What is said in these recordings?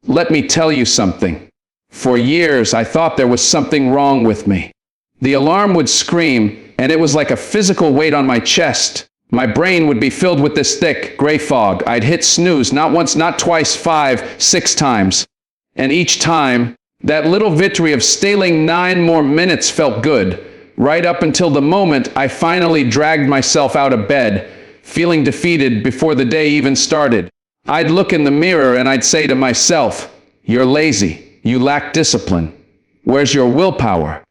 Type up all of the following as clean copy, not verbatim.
Let me tell you something. For years, I thought there was something wrong with me. The alarm would scream, and it was like a physical weight on my chest. My brain would be filled with this thick, gray fog. I'd hit snooze not once, not twice, 5, 6 times. And each time, that little victory of stealing 9 more minutes felt good, right up until the moment I finally dragged myself out of bed, feeling defeated before the day even started. I'd look in the mirror and I'd say to myself, "You're lazy. You lack discipline. Where's your willpower?"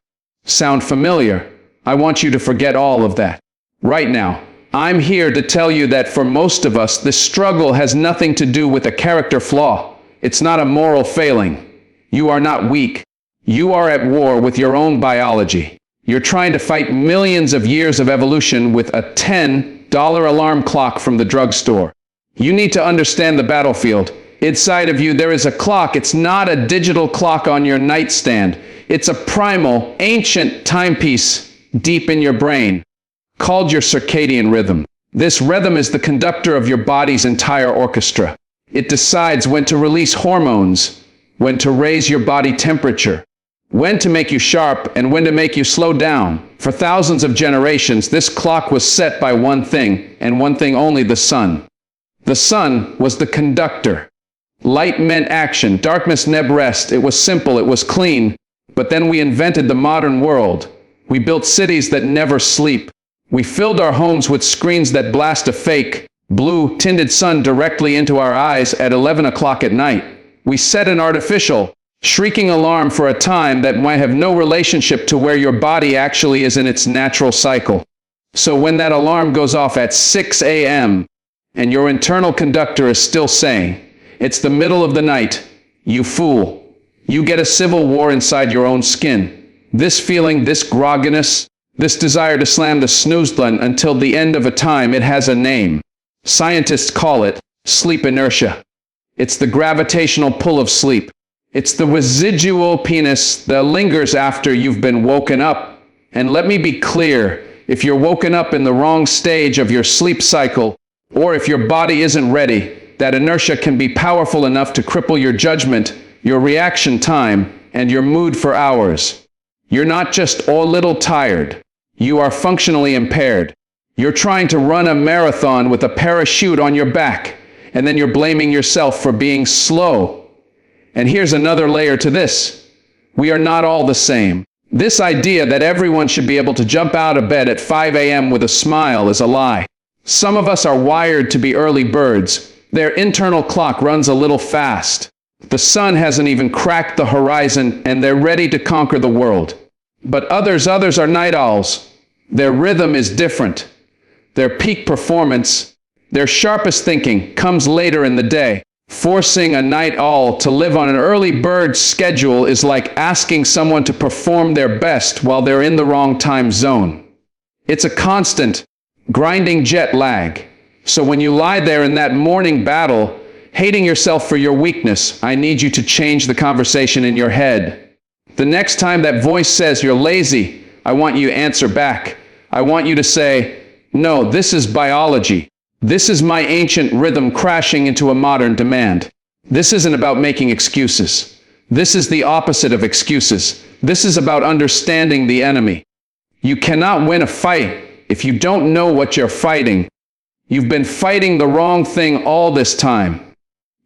Sound familiar? I want you to forget all of that. Right now, I'm here to tell you that for most of us, this struggle has nothing to do with a character flaw. It's not a moral failing. You are not weak. You are at war with your own biology. You're trying to fight millions of years of evolution with a $10 alarm clock from the drugstore. You need to understand the battlefield. Inside of you, there is a clock. It's not a digital clock on your nightstand. It's a primal, ancient timepiece deep in your brain, called your circadian rhythm. This rhythm is the conductor of your body's entire orchestra. It decides when to release hormones, when to raise your body temperature, when to make you sharp, and when to make you slow down. For thousands of generations, this clock was set by one thing, and one thing only: the sun. The sun was the conductor. Light meant action, darkness never rest. It was simple, it was clean. But then we invented the modern world. We built cities that never sleep. We filled our homes with screens that blast a fake, blue-tinted sun directly into our eyes at 11 o'clock at night. We set an artificial, shrieking alarm for a time that might have no relationship to where your body actually is in its natural cycle. So when that alarm goes off at 6 a.m., and your internal conductor is still saying, "It's the middle of the night," you fool. You get a civil war inside your own skin. This feeling, this grogginess, this desire to slam the snooze button until the end of a time, it has a name. Scientists call it sleep inertia. It's the gravitational pull of sleep. It's the residual penis that lingers after you've been woken up. And let me be clear, if you're woken up in the wrong stage of your sleep cycle, or if your body isn't ready, that inertia can be powerful enough to cripple your judgment, your reaction time, and your mood for hours. You're not just a little tired. You are functionally impaired. You're trying to run a marathon with a parachute on your back, and then you're blaming yourself for being slow. And here's another layer to this. We are not all the same. This idea that everyone should be able to jump out of bed at 5 a.m. with a smile is a lie. Some of us are wired to be early birds. Their internal clock runs a little fast. The sun hasn't even cracked the horizon, and they're ready to conquer the world. But others are night owls. Their rhythm is different. Their peak performance, their sharpest thinking comes later in the day. Forcing a night owl to live on an early bird schedule is like asking someone to perform their best while they're in the wrong time zone. It's a constant, grinding jet lag. So when you lie there in that morning battle, hating yourself for your weakness, I need you to change the conversation in your head. The next time that voice says you're lazy, I want you to answer back. I want you to say, "No, this is biology. This is my ancient rhythm crashing into a modern demand. This isn't about making excuses. This is the opposite of excuses. This is about understanding the enemy. You cannot win a fight if you don't know what you're fighting. You've been fighting the wrong thing all this time.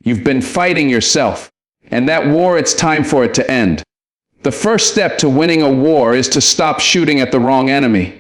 You've been fighting yourself. And that war, it's time for it to end." The first step to winning a war is to stop shooting at the wrong enemy.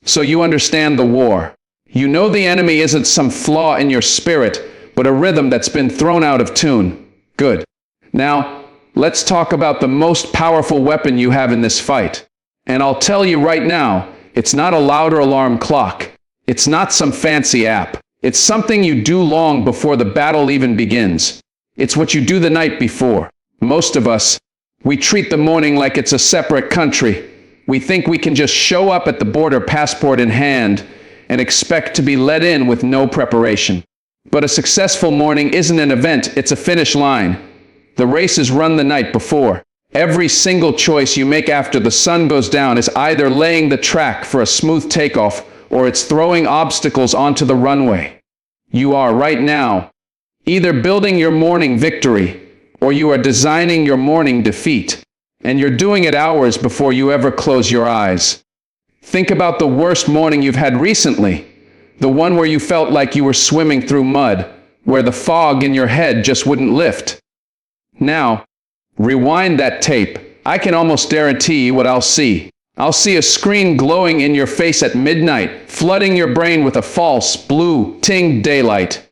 So you understand the war. You know the enemy isn't some flaw in your spirit, but a rhythm that's been thrown out of tune. Good. Now, let's talk about the most powerful weapon you have in this fight. And I'll tell you right now, it's not a louder alarm clock. It's not some fancy app. It's something you do long before the battle even begins. It's what you do the night before. Most of us, we treat the morning like it's a separate country. We think we can just show up at the border, passport in hand, and expect to be let in with no preparation. But a successful morning isn't an event, it's a finish line. The race is run the night before. Every single choice you make after the sun goes down is either laying the track for a smooth takeoff, or it's throwing obstacles onto the runway. You are right now either building your morning victory or you are designing your morning defeat, and you're doing it hours before you ever close your eyes. Think about the worst morning you've had recently, the one where you felt like you were swimming through mud, where the fog in your head just wouldn't lift. Now, rewind that tape. I can almost guarantee you what I'll see. I'll see a screen glowing in your face at midnight, flooding your brain with a false, blue-tinged daylight,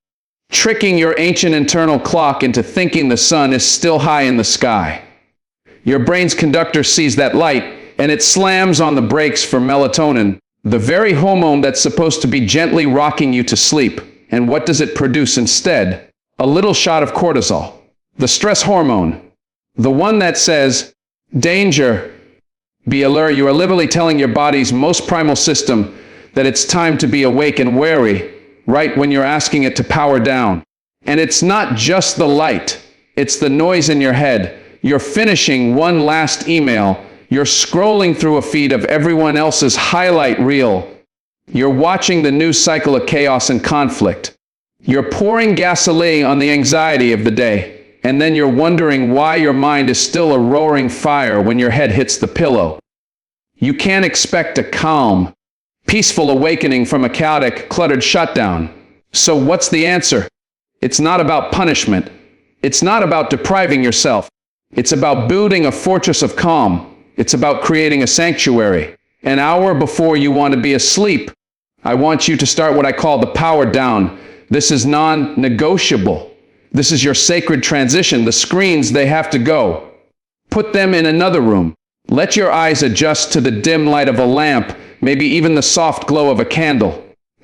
tricking your ancient internal clock into thinking the sun is still high in the sky. Your brain's conductor sees that light, and it slams on the brakes for melatonin, the very hormone that's supposed to be gently rocking you to sleep. And what does it produce instead? A little shot of cortisol, the stress hormone, the one that says, danger, be alert. You are literally telling your body's most primal system that it's time to be awake and wary, right when you're asking it to power down. And it's not just the light, it's the noise in your head. You're finishing one last email. You're scrolling through a feed of everyone else's highlight reel. You're watching the news cycle of chaos and conflict. You're pouring gasoline on the anxiety of the day. And then you're wondering why your mind is still a roaring fire when your head hits the pillow. You can't expect a calm, peaceful awakening from a chaotic, cluttered shutdown. So what's the answer? It's not about punishment. It's not about depriving yourself. It's about building a fortress of calm. It's about creating a sanctuary. An hour before you want to be asleep, I want you to start what I call the power down. This is non-negotiable. This is your sacred transition. The screens, they have to go. Put them in another room. Let your eyes adjust to the dim light of a lamp, maybe even the soft glow of a candle.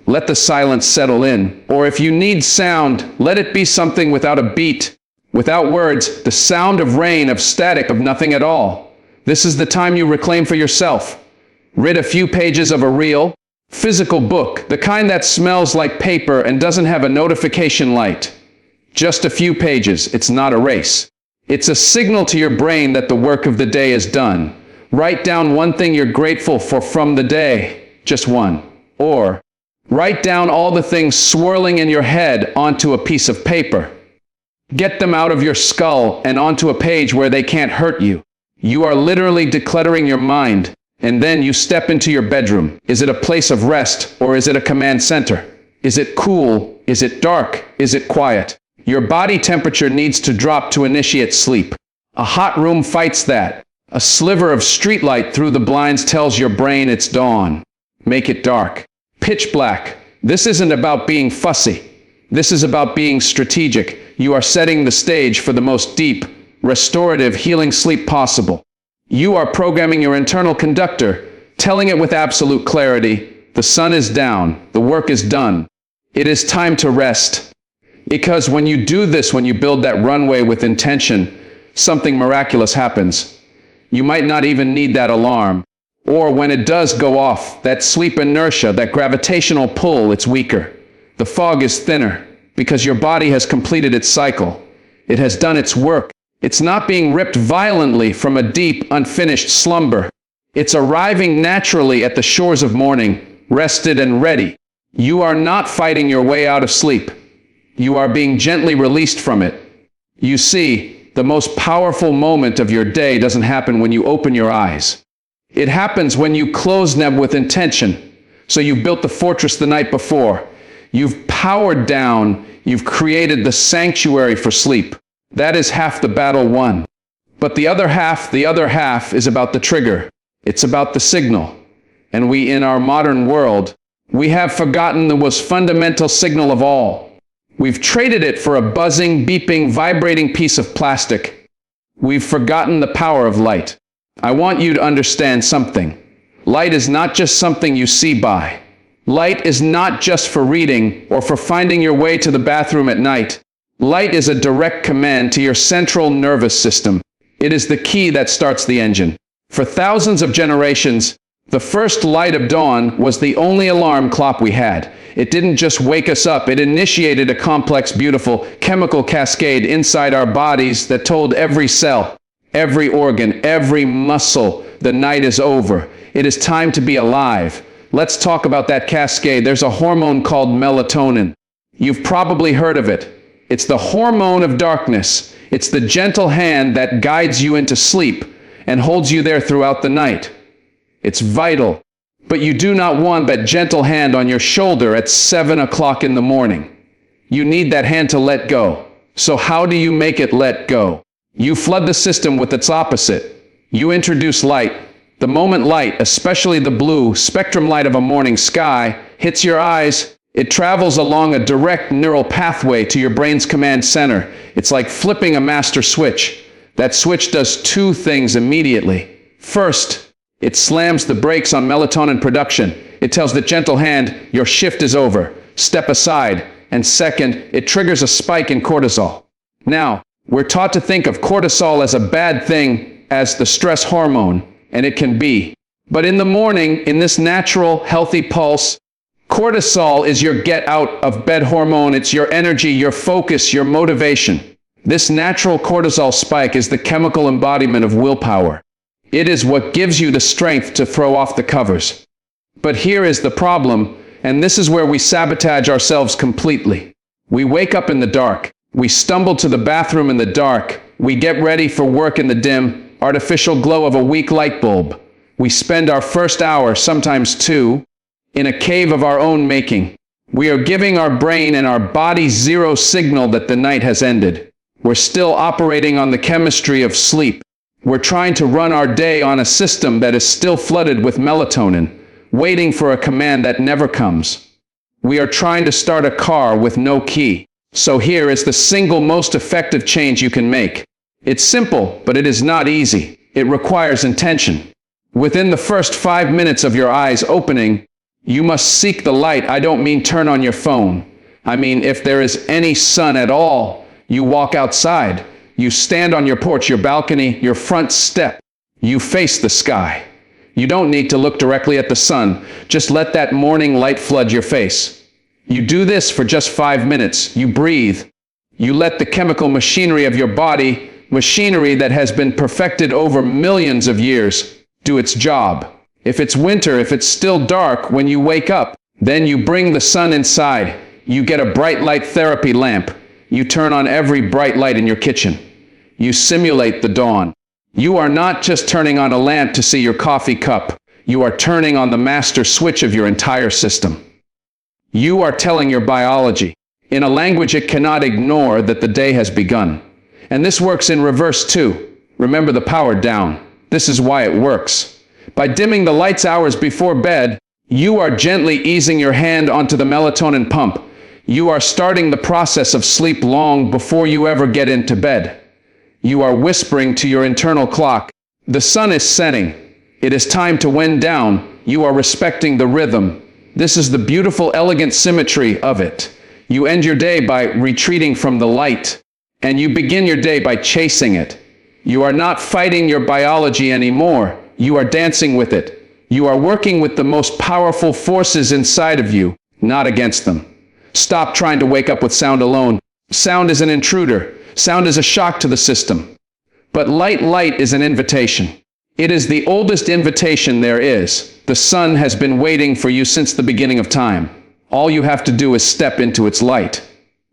Let the silence settle in. Or if you need sound, let it be something without a beat, without words, the sound of rain, of static, of nothing at all. This is the time you reclaim for yourself. Read a few pages of a real, physical book, the kind that smells like paper and doesn't have a notification light. Just a few pages. It's not a race. It's a signal to your brain that the work of the day is done. Write down one thing you're grateful for from the day. Just one. Or write down all the things swirling in your head onto a piece of paper. Get them out of your skull and onto a page where they can't hurt you. You are literally decluttering your mind. And then you step into your bedroom. Is it a place of rest or is it a command center? Is it cool? Is it dark? Is it quiet? Your body temperature needs to drop to initiate sleep. A hot room fights that. A sliver of streetlight through the blinds tells your brain it's dawn. Make it dark. Pitch black. This isn't about being fussy. This is about being strategic. You are setting the stage for the most deep, restorative, healing sleep possible. You are programming your internal conductor, telling it with absolute clarity, the sun is down, the work is done. It is time to rest. Because when you do this, when you build that runway with intention, something miraculous happens. You might not even need that alarm. Or when it does go off, that sleep inertia, that gravitational pull, it's weaker. The fog is thinner because your body has completed its cycle. It has done its work. It's not being ripped violently from a deep, unfinished slumber. It's arriving naturally at the shores of morning, rested and ready. You are not fighting your way out of sleep. You are being gently released from it. You see, the most powerful moment of your day doesn't happen when you open your eyes. It happens when you close them with intention. So you've built the fortress the night before. You've powered down. You've created the sanctuary for sleep. That is half the battle won. But the other half is about the trigger. It's about the signal. And we, in our modern world, we have forgotten the most fundamental signal of all. We've traded it for a buzzing, beeping, vibrating piece of plastic. We've forgotten the power of light. I want you to understand something. Light is not just something you see by. Light is not just for reading or for finding your way to the bathroom at night. Light is a direct command to your central nervous system. It is the key that starts the engine. For thousands of generations, the first light of dawn was the only alarm clock we had. It didn't just wake us up, it initiated a complex, beautiful chemical cascade inside our bodies that told every cell, every organ, every muscle, the night is over. It is time to be alive. Let's talk about that cascade. There's a hormone called melatonin. You've probably heard of it. It's the hormone of darkness. It's the gentle hand that guides you into sleep and holds you there throughout the night. It's vital. But you do not want that gentle hand on your shoulder at 7 o'clock in the morning. You need that hand to let go. So how do you make it let go? You flood the system with its opposite. You introduce light. The moment light, especially the blue spectrum light of a morning sky, hits your eyes, it travels along a direct neural pathway to your brain's command center. It's like flipping a master switch. That switch does two things immediately. First, it slams the brakes on melatonin production. It tells the gentle hand, your shift is over. Step aside. And second, it triggers a spike in cortisol. Now, we're taught to think of cortisol as a bad thing, as the stress hormone, and it can be. But in the morning, in this natural, healthy pulse, cortisol is your get out of bed hormone. It's your energy, your focus, your motivation. This natural cortisol spike is the chemical embodiment of willpower. It is what gives you the strength to throw off the covers. But here is the problem, and this is where we sabotage ourselves completely. We wake up in the dark. We stumble to the bathroom in the dark. We get ready for work in the dim, artificial glow of a weak light bulb. We spend our first hour, sometimes two, in a cave of our own making. We are giving our brain and our body zero signal that the night has ended. We're still operating on the chemistry of sleep. We're trying to run our day on a system that is still flooded with melatonin, waiting for a command that never comes. We are trying to start a car with no key. So here is the single most effective change you can make. It's simple, but it is not easy. It requires intention. Within the first 5 minutes of your eyes opening, you must seek the light. I don't mean turn on your phone. I mean, if there is any sun at all, you walk outside. You stand on your porch, your balcony, your front step. You face the sky. You don't need to look directly at the sun. Just let that morning light flood your face. You do this for just 5 minutes. You breathe. You let the chemical machinery of your body, machinery that has been perfected over millions of years, do its job. If it's winter, if it's still dark when you wake up, then you bring the sun inside. You get a bright light therapy lamp. You turn on every bright light in your kitchen. You simulate the dawn. You are not just turning on a lamp to see your coffee cup. You are turning on the master switch of your entire system. You are telling your biology, in a language it cannot ignore, that the day has begun. And this works in reverse too. Remember the power down. This is why it works. By dimming the lights hours before bed, you are gently easing your hand onto the melatonin pump. You are starting the process of sleep long before you ever get into bed. You are whispering to your internal clock, the sun is setting. It is time to wind down. You are respecting the rhythm. This is the beautiful, elegant symmetry of it. You end your day by retreating from the light, and you begin your day by chasing it. You are not fighting your biology anymore. You are dancing with it. You are working with the most powerful forces inside of you, not against them. Stop trying to wake up with sound alone. Sound is an intruder. Sound is a shock to the system. But light is an invitation. It is the oldest invitation there is. The sun has been waiting for you since the beginning of time. All you have to do is step into its light.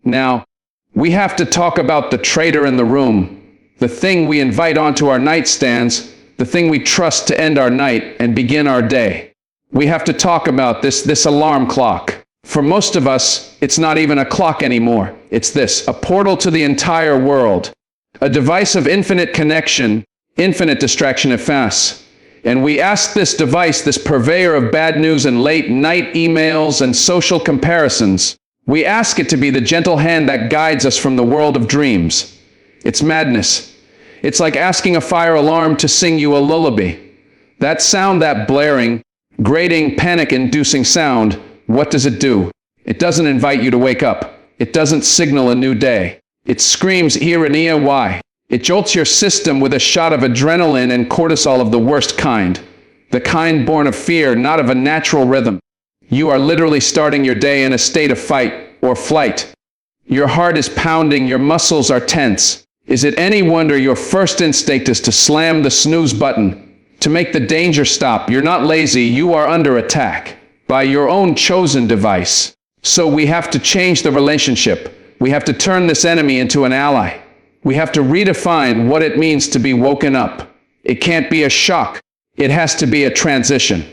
Now, we have to talk about the traitor in the room, the thing we invite onto our nightstands, the thing we trust to end our night and begin our day. We have to talk about this alarm clock. For most of us, it's not even a clock anymore. It's this, a portal to the entire world. A device of infinite connection, infinite distraction if fast. And we ask this device, this purveyor of bad news and late night emails and social comparisons, we ask it to be the gentle hand that guides us from the world of dreams. It's madness. It's like asking a fire alarm to sing you a lullaby. That sound, that blaring, grating, panic-inducing sound, what does it do? It doesn't invite you to wake up. It doesn't signal a new day. It screams ironia why. It jolts your system with a shot of adrenaline and cortisol of the worst kind. The kind born of fear, not of a natural rhythm. You are literally starting your day in a state of fight or flight. Your heart is pounding, your muscles are tense. Is it any wonder your first instinct is to slam the snooze button, to make the danger stop? You're not lazy, you are under attack by your own chosen device. So we have to change the relationship. We have to turn this enemy into an ally. We have to redefine what it means to be woken up. It can't be a shock. It has to be a transition.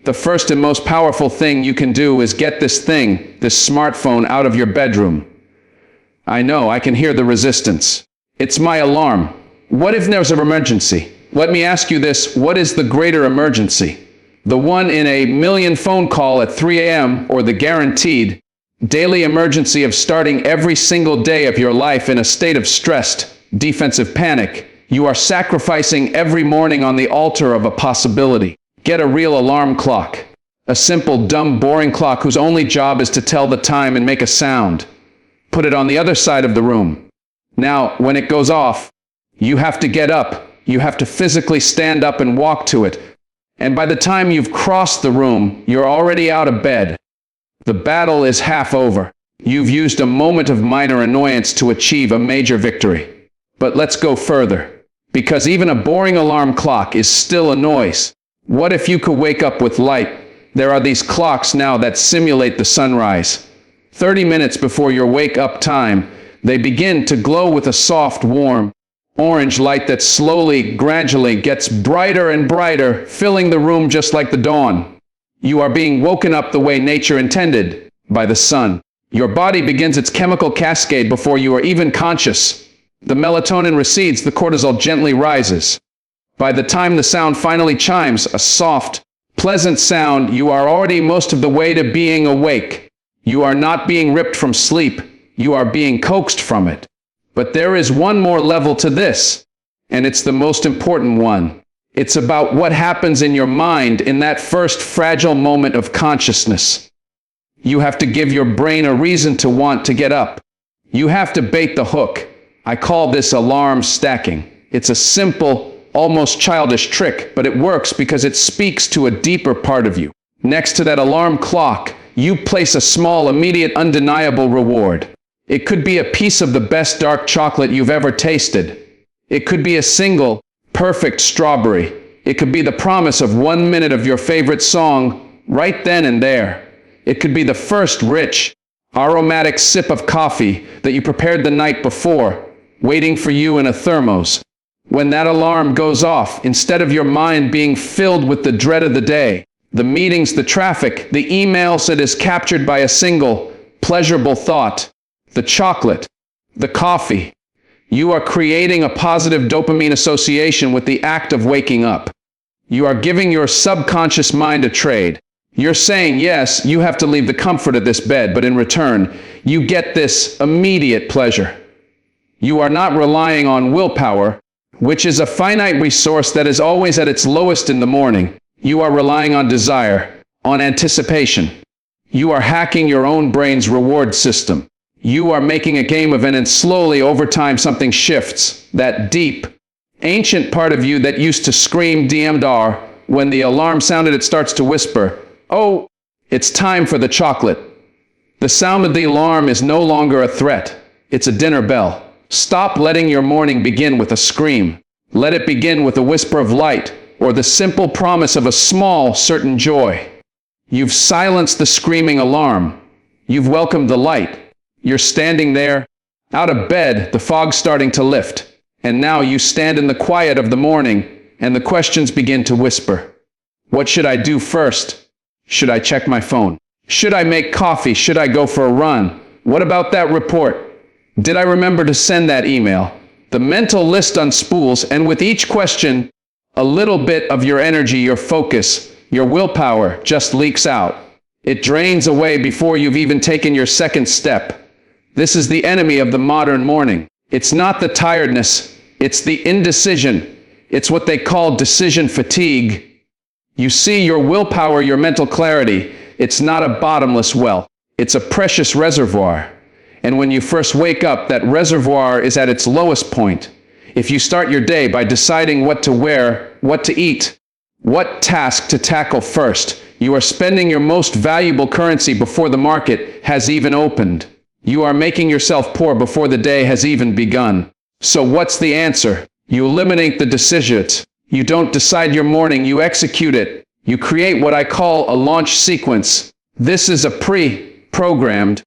The first and most powerful thing you can do is get this smartphone out of your bedroom. I know, I can hear the resistance. It's my alarm. What if there's an emergency? Let me ask you this, what is the greater emergency? The one in a million phone call at 3 a.m. or the guaranteed daily emergency of starting every single day of your life in a state of stressed, defensive panic? You are sacrificing every morning on the altar of a possibility. Get a real alarm clock. A simple, dumb, boring clock whose only job is to tell the time and make a sound. Put it on the other side of the room. Now, when it goes off, you have to get up. You have to physically stand up and walk to it. And by the time you've crossed the room, you're already out of bed. The battle is half over. You've used a moment of minor annoyance to achieve a major victory. But let's go further. Because even a boring alarm clock is still a noise. What if you could wake up with light? There are these clocks now that simulate the sunrise. 30 minutes before your wake-up time, they begin to glow with a soft, warm, orange light that slowly, gradually gets brighter and brighter, filling the room just like the dawn. You are being woken up the way nature intended, by the sun. Your body begins its chemical cascade before you are even conscious. The melatonin recedes, the cortisol gently rises. By the time the sound finally chimes, a soft, pleasant sound, you are already most of the way to being awake. You are not being ripped from sleep, you are being coaxed from it. But there is one more level to this, and it's the most important one. It's about what happens in your mind in that first fragile moment of consciousness. You have to give your brain a reason to want to get up. You have to bait the hook. I call this alarm stacking. It's a simple, almost childish trick, but it works because it speaks to a deeper part of you. Next to that alarm clock, you place a small, immediate, undeniable reward. It could be a piece of the best dark chocolate you've ever tasted. It could be a single, perfect strawberry. It could be the promise of 1 minute of your favorite song right then and there. It could be the first rich, aromatic sip of coffee that you prepared the night before, waiting for you in a thermos. When that alarm goes off, instead of your mind being filled with the dread of the day, the meetings, the traffic, the emails, it is captured by a single, pleasurable thought. The chocolate, the coffee. You are creating a positive dopamine association with the act of waking up. You are giving your subconscious mind a trade. You're saying, yes, you have to leave the comfort of this bed, but in return, you get this immediate pleasure. You are not relying on willpower, which is a finite resource that is always at its lowest in the morning. You are relying on desire, on anticipation. You are hacking your own brain's reward system. You are making a game of it, and slowly over time something shifts. That deep, ancient part of you that used to scream DMDR when the alarm sounded, it starts to whisper, oh, it's time for the chocolate. The sound of the alarm is no longer a threat. It's a dinner bell. Stop letting your morning begin with a scream. Let it begin with a whisper of light or the simple promise of a small, certain joy. You've silenced the screaming alarm. You've welcomed the light. You're standing there, out of bed, the fog's starting to lift. And now you stand in the quiet of the morning, and the questions begin to whisper. What should I do first? Should I check my phone? Should I make coffee? Should I go for a run? What about that report? Did I remember to send that email? The mental list unspools, and with each question, a little bit of your energy, your focus, your willpower just leaks out. It drains away before you've even taken your second step. This is the enemy of the modern morning. It's not the tiredness, it's the indecision. It's what they call decision fatigue. You see, your willpower, your mental clarity, it's not a bottomless well. It's a precious reservoir. And when you first wake up, that reservoir is at its lowest point. If you start your day by deciding what to wear, what to eat, what task to tackle first, you are spending your most valuable currency before the market has even opened. You are making yourself poor before the day has even begun. So what's the answer? You eliminate the decisions. You don't decide your morning, you execute it. You create what I call a launch sequence. This is a pre-programmed,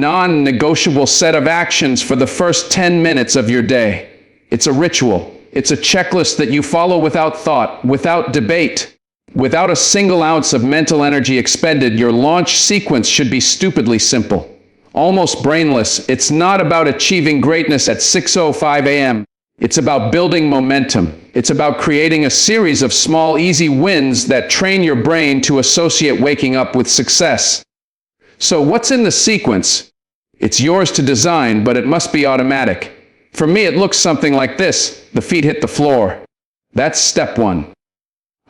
non-negotiable set of actions for the first 10 minutes of your day. It's a ritual. It's a checklist that you follow without thought, without debate. Without a single ounce of mental energy expended, your launch sequence should be stupidly simple. Almost brainless. It's not about achieving greatness at 6:05 a.m. It's about building momentum. It's about creating a series of small, easy wins that train your brain to associate waking up with success. So what's in the sequence? It's yours to design, but it must be automatic. For me, it looks something like this. The feet hit the floor. That's step one.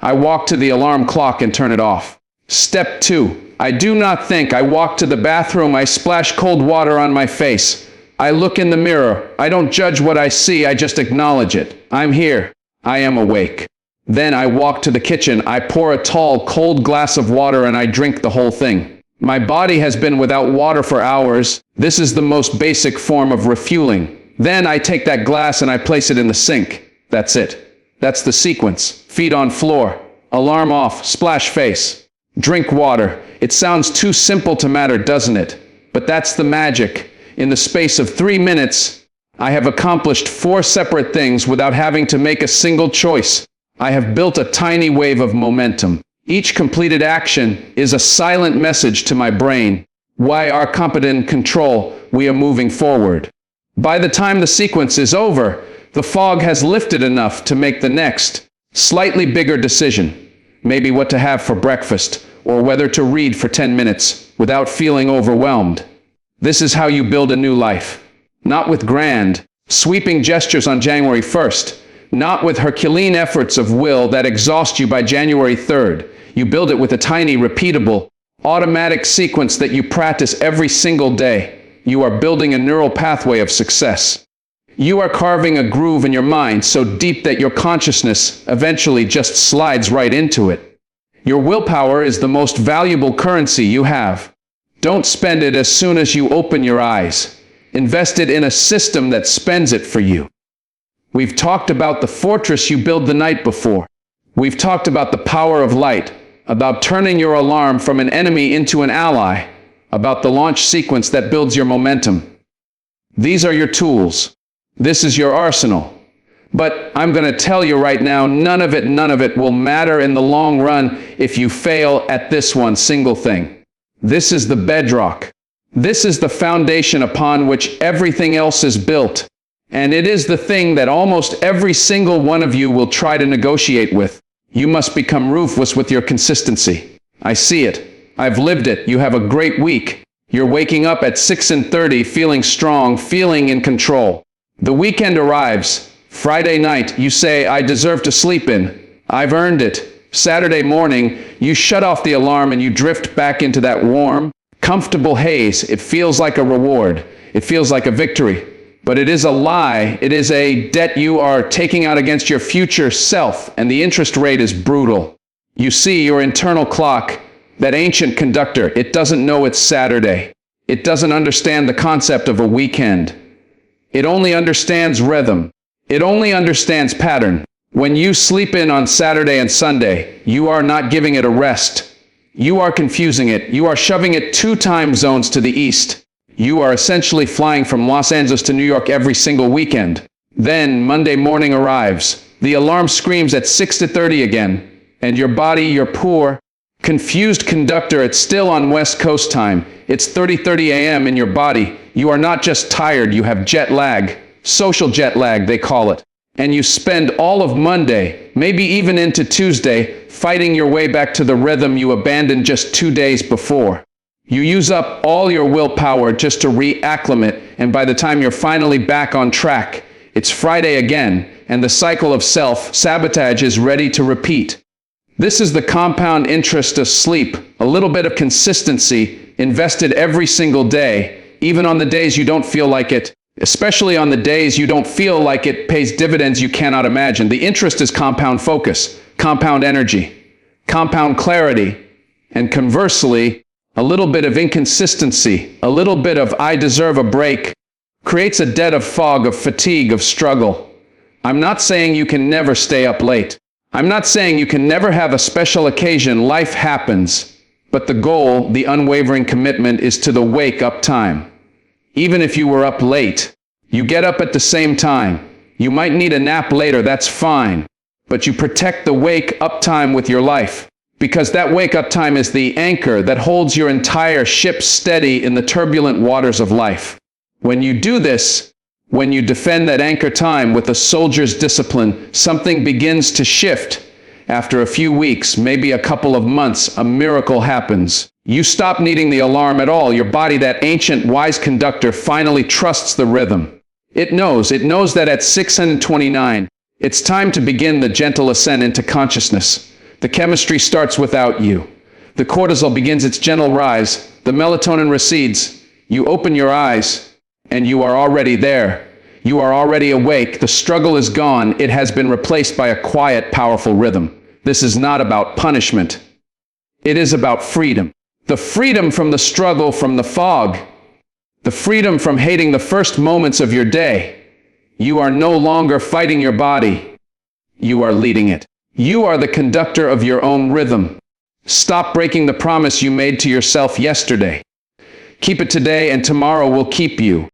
I walk to the alarm clock and turn it off. Step two. I do not think. I walk to the bathroom. I splash cold water on my face. I look in the mirror. I don't judge what I see. I just acknowledge it. I'm here. I am awake. Then I walk to the kitchen. I pour a tall, cold glass of water and I drink the whole thing. My body has been without water for hours. This is the most basic form of refueling. Then I take that glass and I place it in the sink. That's it. That's the sequence. Feet on floor. Alarm off. Splash face. Drink water. It sounds too simple to matter, doesn't it? But that's the magic. In the space of 3 minutes, I have accomplished 4 separate things without having to make a single choice. I have built a tiny wave of momentum. Each completed action is a silent message to my brain. We are competent in control. We are moving forward. By the time the sequence is over, the fog has lifted enough to make the next, slightly bigger decision. Maybe what to have for breakfast, or whether to read for 10 minutes without feeling overwhelmed. This is how you build a new life. Not with grand, sweeping gestures on January 1st. Not with Herculean efforts of will that exhaust you by January 3rd. You build it with a tiny, repeatable, automatic sequence that you practice every single day. You are building a neural pathway of success. You are carving a groove in your mind so deep that your consciousness eventually just slides right into it. Your willpower is the most valuable currency you have. Don't spend it as soon as you open your eyes. Invest it in a system that spends it for you. We've talked about the fortress you build the night before. We've talked about the power of light, about turning your alarm from an enemy into an ally, about the launch sequence that builds your momentum. These are your tools. This is your arsenal. But I'm going to tell you right now, none of it will matter in the long run if you fail at this one single thing. This is the bedrock. This is the foundation upon which everything else is built. And it is the thing that almost every single one of you will try to negotiate with. You must become ruthless with your consistency. I see it. I've lived it. You have a great week. You're waking up at 6:30 feeling strong, feeling in control. The weekend arrives. Friday night, you say, I deserve to sleep in. I've earned it. Saturday morning, you shut off the alarm and you drift back into that warm, comfortable haze. It feels like a reward. It feels like a victory. But it is a lie. It is a debt you are taking out against your future self, and the interest rate is brutal. You see, your internal clock, that ancient conductor, it doesn't know it's Saturday. It doesn't understand the concept of a weekend. It only understands rhythm. It only understands pattern. When you sleep in on Saturday and Sunday, you are not giving it a rest. You are confusing it. You are shoving it 2 time zones to the east. You are essentially flying from Los Angeles to New York every single weekend. Then Monday morning arrives. The alarm screams at 6:30 again. And your body, your poor, confused conductor, it's still on West Coast time. It's 30:30 a.m. in your body. You are not just tired, you have jet lag. Social jet lag, they call it. And you spend all of Monday, maybe even into Tuesday, fighting your way back to the rhythm you abandoned just 2 days before. You use up all your willpower just to reacclimate, and by the time you're finally back on track, it's Friday again, and the cycle of self-sabotage is ready to repeat. This is the compound interest of sleep, a little bit of consistency invested every single day, even on the days you don't feel like it, especially on the days you don't feel like it pays dividends you cannot imagine. The interest is compound focus, compound energy, compound clarity, and conversely, a little bit of inconsistency, a little bit of I deserve a break, creates a debt of fog, of fatigue, of struggle. I'm not saying you can never stay up late. I'm not saying you can never have a special occasion. Life happens. But the goal, the unwavering commitment, is to the wake-up time. even if you were up late. You get up at the same time. You might need a nap later, that's fine. But you protect the wake-up time with your life. Because that wake-up time is the anchor that holds your entire ship steady in the turbulent waters of life. When you do this, when you defend that anchor time with a soldier's discipline, something begins to shift. After a few weeks, maybe a couple of months, a miracle happens. You stop needing the alarm at all. Your body, that ancient wise conductor, finally trusts the rhythm. It knows that at 6:29, it's time to begin the gentle ascent into consciousness. The chemistry starts without you. The cortisol begins its gentle rise. The melatonin recedes. You open your eyes, and you are already there. You are already awake. The struggle is gone. It has been replaced by a quiet, powerful rhythm. This is not about punishment. It is about freedom. The freedom from the struggle, from the fog. The freedom from hating the first moments of your day. You are no longer fighting your body. You are leading it. You are the conductor of your own rhythm. Stop breaking the promise you made to yourself yesterday. Keep it today, and tomorrow will keep you.